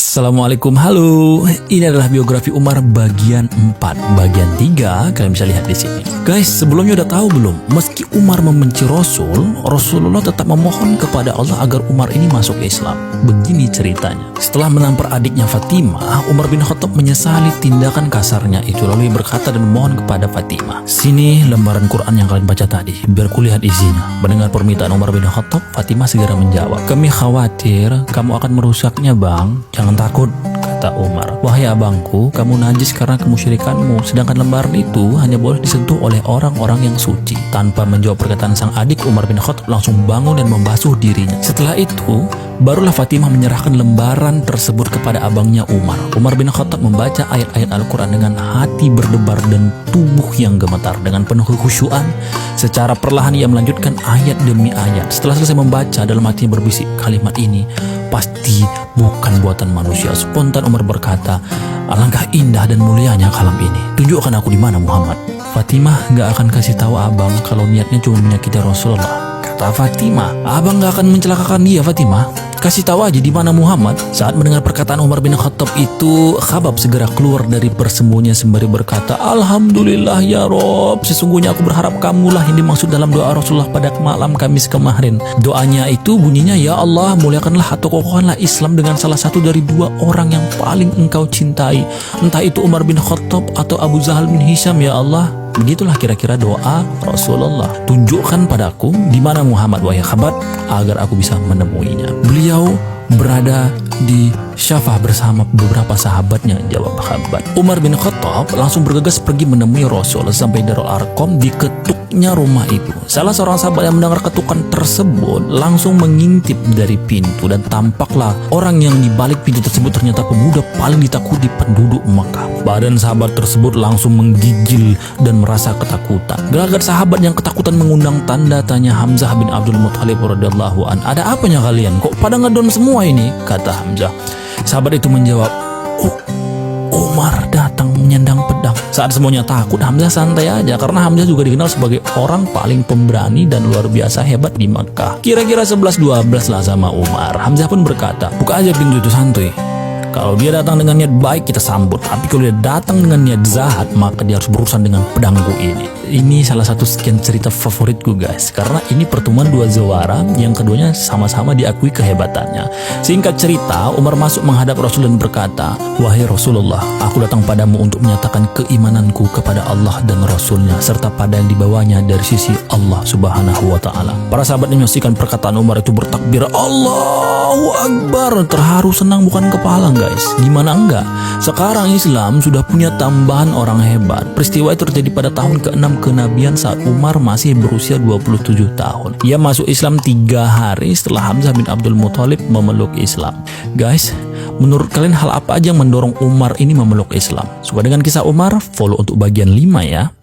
Assalamualaikum, halo. Ini adalah biografi Umar bagian 4. Bagian 3 kalian bisa lihat di sini. Guys, sebelumnya udah tahu belum? Meski Umar membenci Rasulullah tetap memohon kepada Allah agar Umar ini masuk Islam. Begini ceritanya. Setelah menampar adiknya Fatimah, Umar bin Khattab menyesali tindakan kasarnya itu, lalu ia berkata dan memohon kepada Fatimah. Sini lembaran Quran yang kalian baca tadi, biar kulihat isinya. Mendengar permintaan Umar bin Khattab, Fatimah segera menjawab, "Kami khawatir kamu akan merusaknya, Bang. Jangan takut," kata Umar. "Wahai abangku, kamu najis karena kemusyrikanmu, sedangkan lembaran itu hanya boleh disentuh oleh orang-orang yang suci." Tanpa menjawab perkataan sang adik, Umar bin Khattab langsung bangun dan membasuh dirinya. Setelah itu, barulah Fatimah menyerahkan lembaran tersebut kepada abangnya Umar. Umar bin Khattab membaca ayat-ayat Al-Quran dengan hati berdebar dan tubuh yang gemetar. Dengan penuh kekhusyuan, secara perlahan ia melanjutkan ayat demi ayat. Setelah selesai membaca, dalam hatinya berbisik, "Kalimat ini pasti bukan buatan manusia." Spontan Umar berkata, "Alangkah indah dan mulianya kalam ini. Tunjukkan aku di mana Muhammad." "Fatimah gak akan kasih tahu abang kalau niatnya cuma menyakiti Rasulullah," kata Fatimah. "Abang gak akan mencelakakan dia, Fatimah. Kasih tahu aja di mana Muhammad." Saat mendengar perkataan Umar bin Khattab itu, Khabab segera keluar dari persembunyian sembari berkata, "Alhamdulillah ya Rob, sesungguhnya aku berharap kamulah yang dimaksud dalam doa Rasulullah pada malam Kamis kemarin." Doanya itu bunyinya, "Ya Allah, muliakanlah atau kokohkanlah Islam dengan salah satu dari dua orang yang paling engkau cintai, entah itu Umar bin Khattab atau Abu Jahal bin Hisham, ya Allah." Begitulah kira-kira doa Rasulullah. "Tunjukkan padaku di mana Muhammad, wahai Khabab, agar aku bisa menemuinya." Beliau berada di Syafah bersama beberapa sahabatnya, jawab Khabab. Umar bin Khattab langsung bergegas pergi menemui Rasul. Sampai Darul Arqam, diketuknya rumah itu. Salah seorang sahabat yang mendengar ketukan tersebut langsung mengintip dari pintu, dan tampaklah orang yang di balik pintu tersebut ternyata pemuda paling ditakuti penduduk Mekah. Badan sahabat tersebut langsung menggigil dan merasa ketakutan. Gelagat sahabat yang ketakutan mengundang tanda tanya Hamzah bin Abdul Muthalib radhiyallahu an. "Ada apanya kalian? Kok pada ngedon semua ini?" kata Hamzah. Sahabat itu menjawab, "Oh, Umar datang menyandang pedang." Saat semuanya takut, Hamzah santai aja karena Hamzah juga dikenal sebagai orang paling pemberani dan luar biasa hebat di Makkah. Kira-kira 11-12 lah sama Umar. Hamzah pun berkata, "Buka aja pintu itu, santuy. Kalau dia datang dengan niat baik, kita sambut. Tapi kalau dia datang dengan niat jahat, maka dia harus berurusan dengan pedangku ini." Ini salah satu sekian cerita favoritku, guys, karena ini pertemuan dua zawara yang keduanya sama-sama diakui kehebatannya. Singkat cerita, Umar masuk menghadap Rasul dan berkata, "Wahai Rasulullah, aku datang padamu untuk menyatakan keimananku kepada Allah dan Rasulnya, serta pada yang dibawanya dari sisi Allah Subhanahu wa Ta'ala." Para sahabat yang menyaksikan perkataan Umar itu bertakbir, "Allahu Akbar!" Terharu senang bukan kepala, guys. Gimana enggak? Sekarang Islam sudah punya tambahan orang hebat. Peristiwa itu terjadi pada tahun ke-6 kenabian saat Umar masih berusia 27 tahun. Ia masuk Islam 3 hari setelah Hamzah bin Abdul Muthalib memeluk Islam. Guys, menurut kalian hal apa aja yang mendorong Umar ini memeluk Islam? Suka dengan kisah Umar? Follow untuk bagian 5 ya.